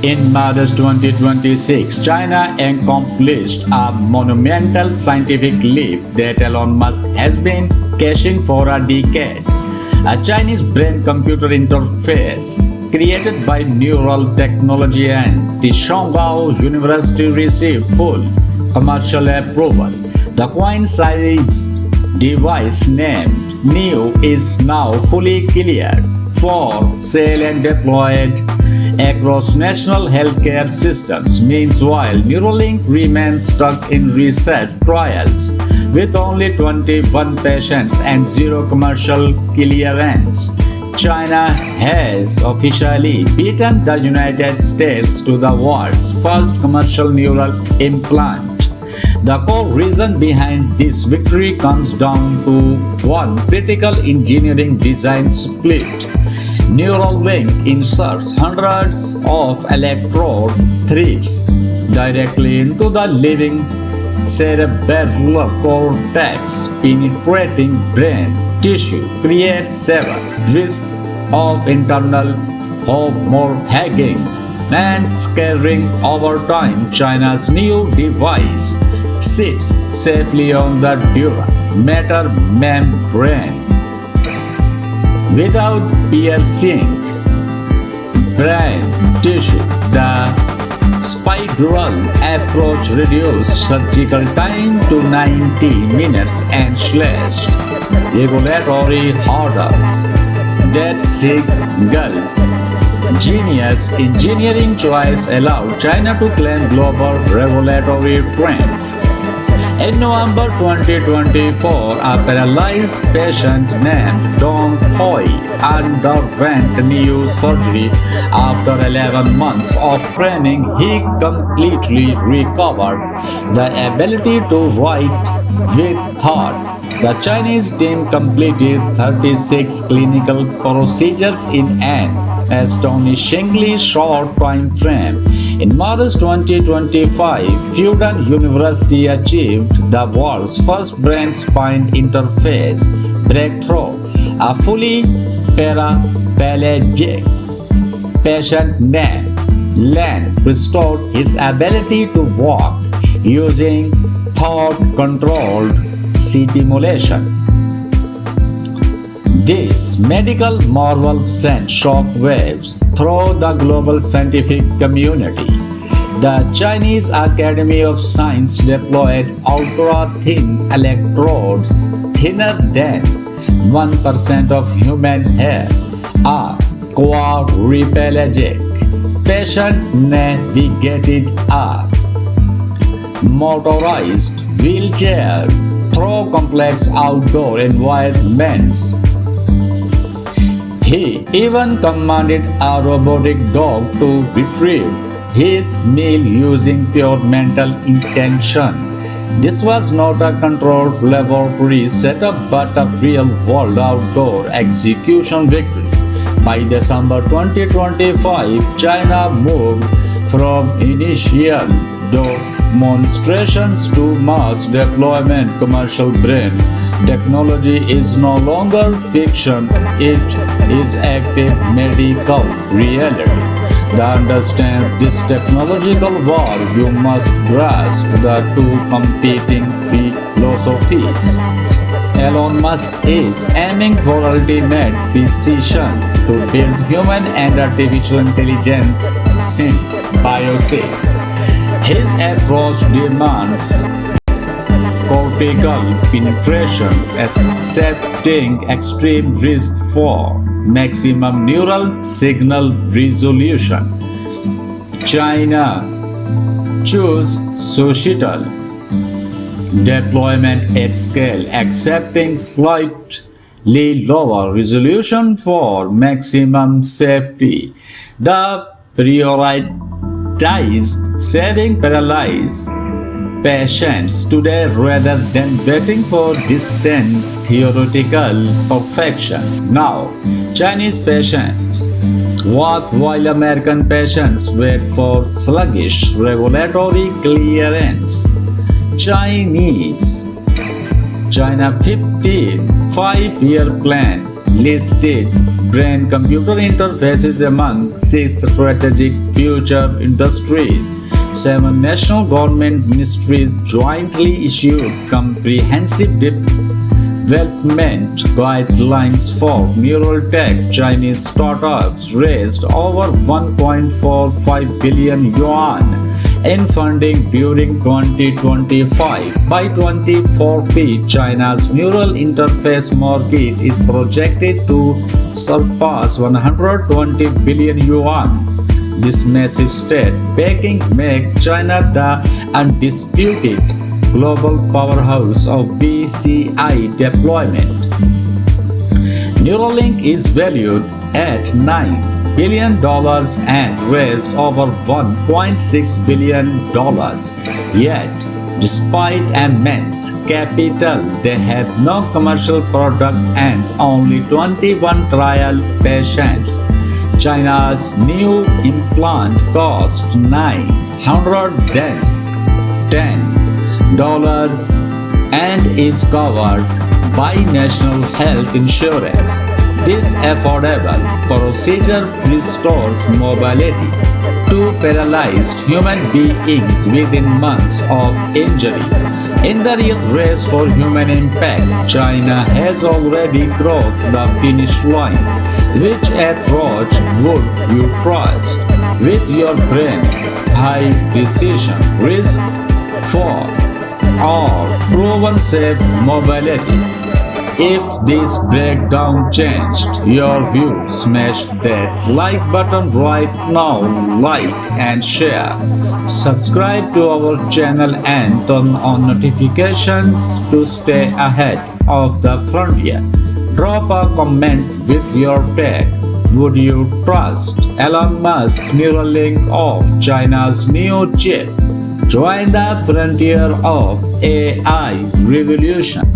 In March 2026, China accomplished a monumental scientific leap that Elon Musk has been cashing for a decade. A Chinese brain-computer interface created by Neural technology and the Shanghai University received full commercial approval. The coin-sized device named Neo is now fully cleared for sale and deployed across national healthcare systems. Meanwhile, Neuralink remains stuck in research trials with only 21 patients and zero commercial clearance. China has officially beaten the United States to the world's first commercial neural implant. The core reason behind this victory comes down to one critical engineering design split. Neuralink inserts hundreds of electrode threads directly into the living cerebral cortex, penetrating brain tissue, creates severe risk of internal hemorrhaging and scarring over time. China's new device sits safely on the dura mater membrane without piercing brain tissue. The spiral approach reduced surgical time to 90 minutes and slashed regulatory hurdles. That single genius engineering choice allowed China to claim global regulatory triumph. In November 2024, a paralyzed patient named Dong Hoi underwent knee surgery. After 11 months of training, he completely recovered the ability to write with thought. The Chinese team completed 36 clinical procedures in an astonishingly short time frame. In March 2025, Fudan University achieved the world's first brain-spine interface breakthrough. A fully paraplegic patient named Lan restored his ability to walk using thought-controlled stimulation. This medical marvel sent shockwaves through the global scientific community. The Chinese Academy of Science deployed ultra-thin electrodes thinner than 1% of human hair. A quadriplegic patient navigated a motorized wheelchair through complex outdoor environments. He even commanded a robotic dog to retrieve his meal using pure mental intention. This was not a controlled laboratory setup but a real-world outdoor execution victory. By December 2025, China moved from initial demonstrations to mass deployment. Commercial brain technology is no longer fiction, it is active medical reality. To understand this technological war, you must grasp the two competing philosophies. Elon Musk is aiming for ultimate precision to build human and artificial intelligence symbiosis. His approach demands cortical penetration, accepting extreme risk for maximum neural signal resolution. China chose societal deployment at scale, accepting slightly lower resolution for maximum safety. The prioritized saving paralyzed patients today rather than waiting for distant theoretical perfection. Now, Chinese patients walk while American patients wait for sluggish regulatory clearance. China 15 5-year plan listed brain-computer interfaces among 6 strategic future industries. 7 national government ministries jointly issued comprehensive development guidelines for neural tech. Chinese startups raised over 1.45 billion yuan in funding during 2025. By 2040, China's neural interface market is projected to surpass 120 billion yuan. This massive state backing makes China the undisputed global powerhouse of BCI deployment. Neuralink is valued at $9 billion and raised over $1.6 billion. Yet, despite immense capital, they have no commercial product and only 21 trial patients. China's new implant cost $910 and is covered by national health insurance. This affordable procedure restores mobility to paralyzed human beings within months of injury. In the real race for human impact, China has already crossed the finish line. Which approach would you trust? With your brain, high precision, risk for or proven safe mobility? If this breakdown changed your view, smash that like button right now, like and share. Subscribe to our channel and turn on notifications to stay ahead of the frontier. Drop a comment with your tag. Would you trust Elon Musk's Neuralink or China's new chip? Join the frontier of AI revolution.